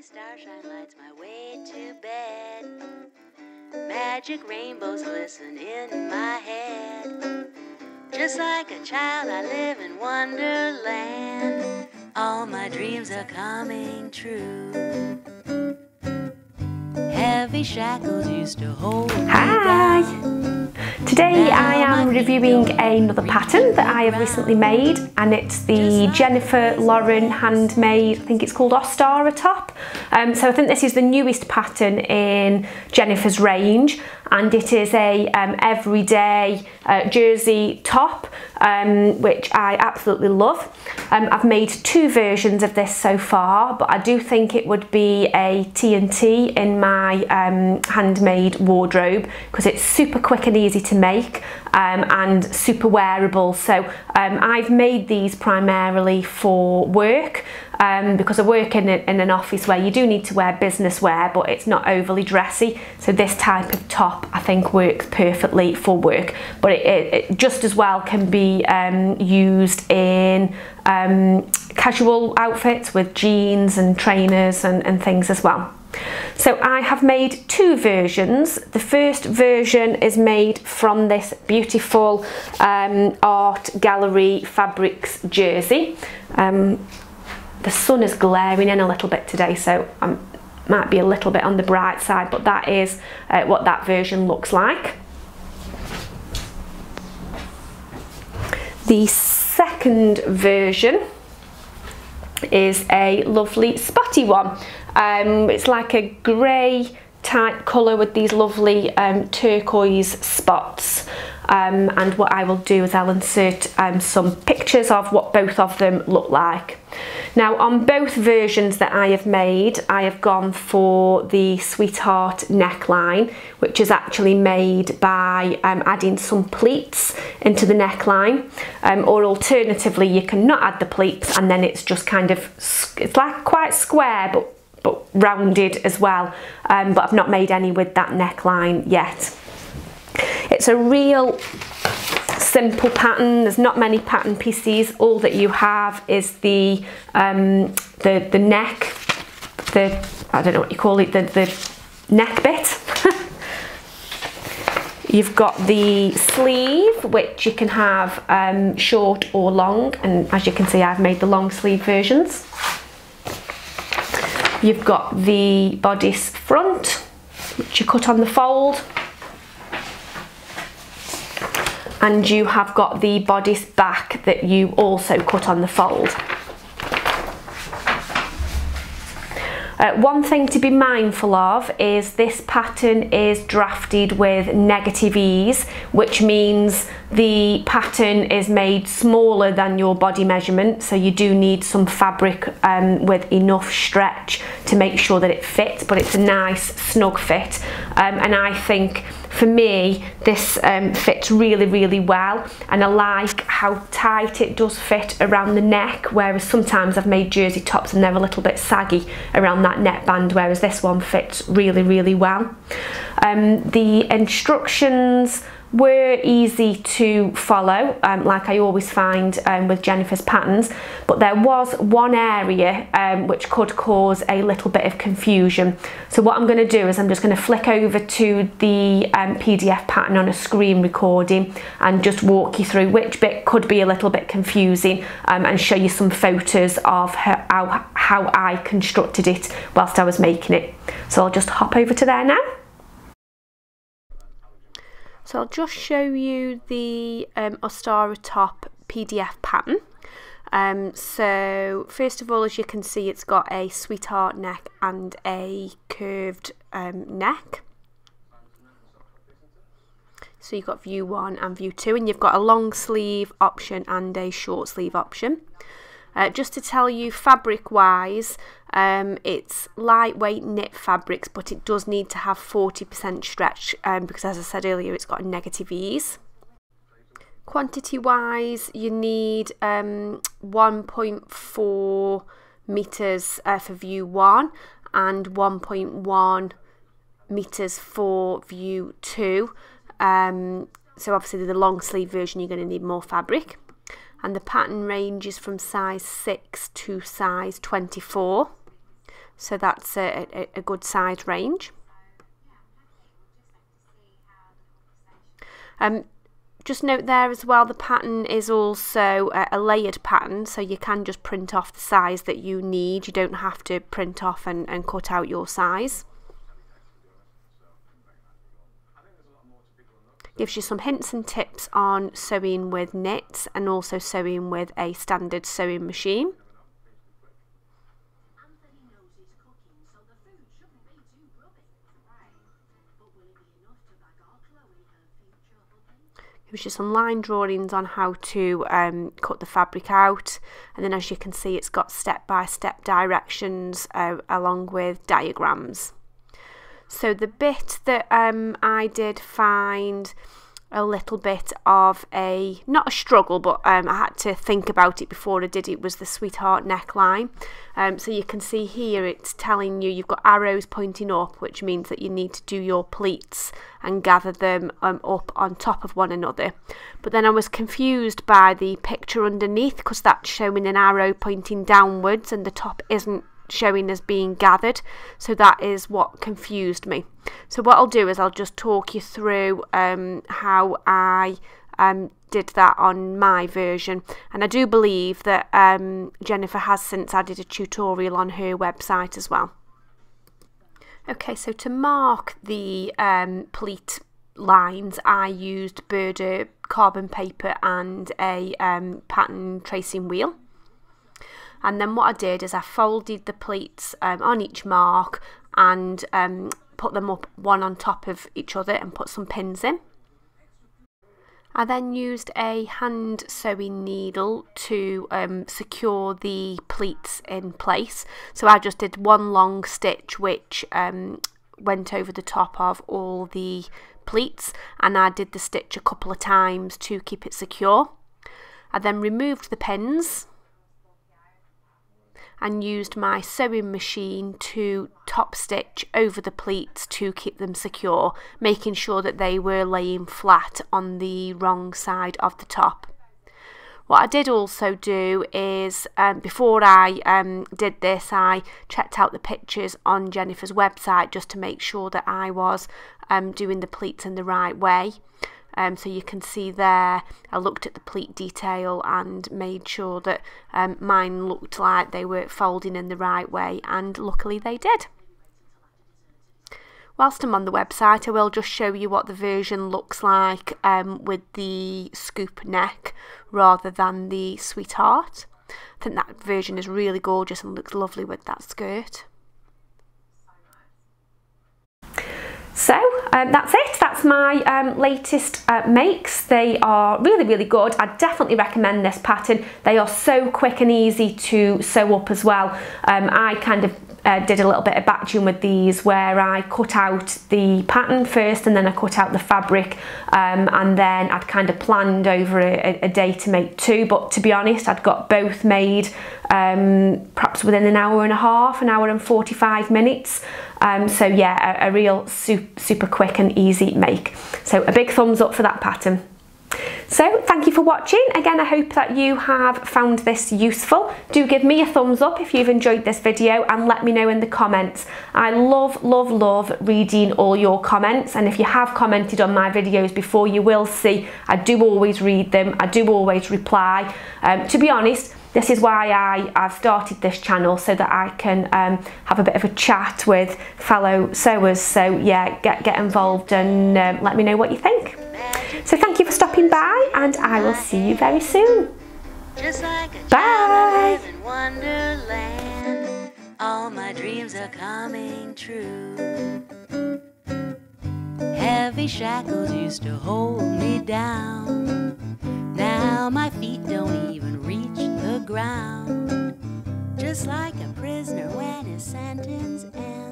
Tiny starshine lights my way to bed. Magic rainbows glisten in my head. Just like a child I live in Wonderland. All my dreams are coming true. Heavy shackles used to hold me down. Today I am reviewing another pattern that I have recently made, and it's the Jennifer Lauren handmade, I think it's called Ostara top. So I think this is the newest pattern in Jennifer's range, and it is a everyday jersey top, which I absolutely love. I've made two versions of this so far, but I do think it would be a T&T in my handmade wardrobe because it's super quick and easy to make and super wearable. So I've made these primarily for work because I work in an office where you do need to wear business wear, but it's not overly dressy. So this type of top I think works perfectly for work, but it just as well can be used in casual outfits with jeans and trainers and things as well. So I have made two versions. The first version is made from this beautiful art gallery fabrics jersey. The sun is glaring in a little bit today, so I might be a little bit on the bright side, but that is what that version looks like. The second version is a lovely spotty one. It's like a grey type colour with these lovely turquoise spots, and what I will do is I'll insert some pictures of what both of them look like. Now on both versions that I have made, I have gone for the Sweetheart neckline, which is actually made by adding some pleats into the neckline, or alternatively you can not add the pleats and then it's just kind of, it's like quite square but rounded as well, but I've not made any with that neckline yet. It's a real simple pattern. There's not many pattern pieces. All that you have is the neck, I don't know what you call it, the neck bit. You've got the sleeve, which you can have short or long, and as you can see I've made the long sleeve versions. You've got the bodice front, which you cut on the fold, and you have got the bodice back that you also cut on the fold. One thing to be mindful of is this pattern is drafted with negative ease, which means the pattern is made smaller than your body measurement, so you do need some fabric with enough stretch to make sure that it fits, but it's a nice snug fit, and I think for me this fits really well, and I like how tight it does fit around the neck, whereas sometimes I've made jersey tops and they're a little bit saggy around that neckband, whereas this one fits really well. The instructions were easy to follow, like I always find with Jennifer's patterns, but there was one area which could cause a little bit of confusion. So what I'm going to do is I'm just going to flick over to the PDF pattern on a screen recording and just walk you through which bit could be a little bit confusing, and show you some photos of how I constructed it whilst I was making it. So I'll just hop over to there now. So I'll just show you the Ostara top PDF pattern. So first of all, as you can see, it's got a sweetheart neck and a curved neck. So you've got view 1 and view 2, and you've got a long sleeve option and a short sleeve option. Just to tell you, fabric wise, it's lightweight knit fabrics, but it does need to have 40% stretch because, as I said earlier, it's got a negative ease. Quantity wise, you need 1.4 meters for view 1 and 1.1 meters for view 2. So obviously the long sleeve version you're going to need more fabric. And the pattern ranges from size 6 to size 24. So that's a good size range. Just note there as well, the pattern is also a layered pattern, so you can just print off the size that you need. You don't have to print off and cut out your size. Gives you some hints and tips on sewing with knits and also sewing with a standard sewing machine. Gives you some line drawings on how to cut the fabric out, and then as you can see, it's got step-by-step directions along with diagrams. So the bit that I did find a little bit of not a struggle, but I had to think about it before I did it, was the sweetheart neckline. So you can see here it's telling you've got arrows pointing up, which means that you need to do your pleats and gather them up on top of one another. But then I was confused by the picture underneath, because that's showing an arrow pointing downwards and the top isn't showing as being gathered, so that is what confused me. So what I'll do is I'll just talk you through how I did that on my version, and I do believe that Jennifer has since added a tutorial on her website as well. Okay, so to mark the pleat lines, I used Burda carbon paper and a pattern tracing wheel. And then what I did is I folded the pleats on each mark and put them up one on top of each other and put some pins in. I then used a hand sewing needle to secure the pleats in place. So I just did one long stitch which went over the top of all the pleats, and I did the stitch a couple of times to keep it secure. I then removed the pins and used my sewing machine to top stitch over the pleats to keep them secure, making sure that they were laying flat on the wrong side of the top. What I did also do is, before I did this, I checked out the pictures on Jennifer's website just to make sure that I was doing the pleats in the right way. So you can see there, I looked at the pleat detail and made sure that mine looked like they were folding in the right way, and luckily they did. Whilst I'm on the website, I will just show you what the version looks like with the scoop neck rather than the sweetheart. I think that version is really gorgeous and looks lovely with that skirt. So that's it, that's my latest makes. They are really, really good. I definitely recommend this pattern. They are so quick and easy to sew up as well. I kind of did a little bit of batching with these, where I cut out the pattern first and then I cut out the fabric, and then I'd kind of planned over a day to make two, but to be honest, I'd got both made perhaps within an hour and a half, an hour and 45 minutes. So yeah, a real super quick and easy make. So a big thumbs up for that pattern. So thank you for watching. Again, I hope that you have found this useful. Do give me a thumbs up if you've enjoyed this video, and let me know in the comments. I love, love, love reading all your comments, and if you have commented on my videos before, you will see I do always read them. I do always reply. To be honest, this is why I've started this channel, so that I can have a bit of a chat with fellow sewers. So yeah, get involved and let me know what you think. So thank you for stopping by, and I will see you very soon. Just like a Bye. child, I live in wonderland. All my dreams are coming true. Heavy shackles used to hold me down. Now my feet don't even reach the ground. Just like a prisoner when his sentence ends.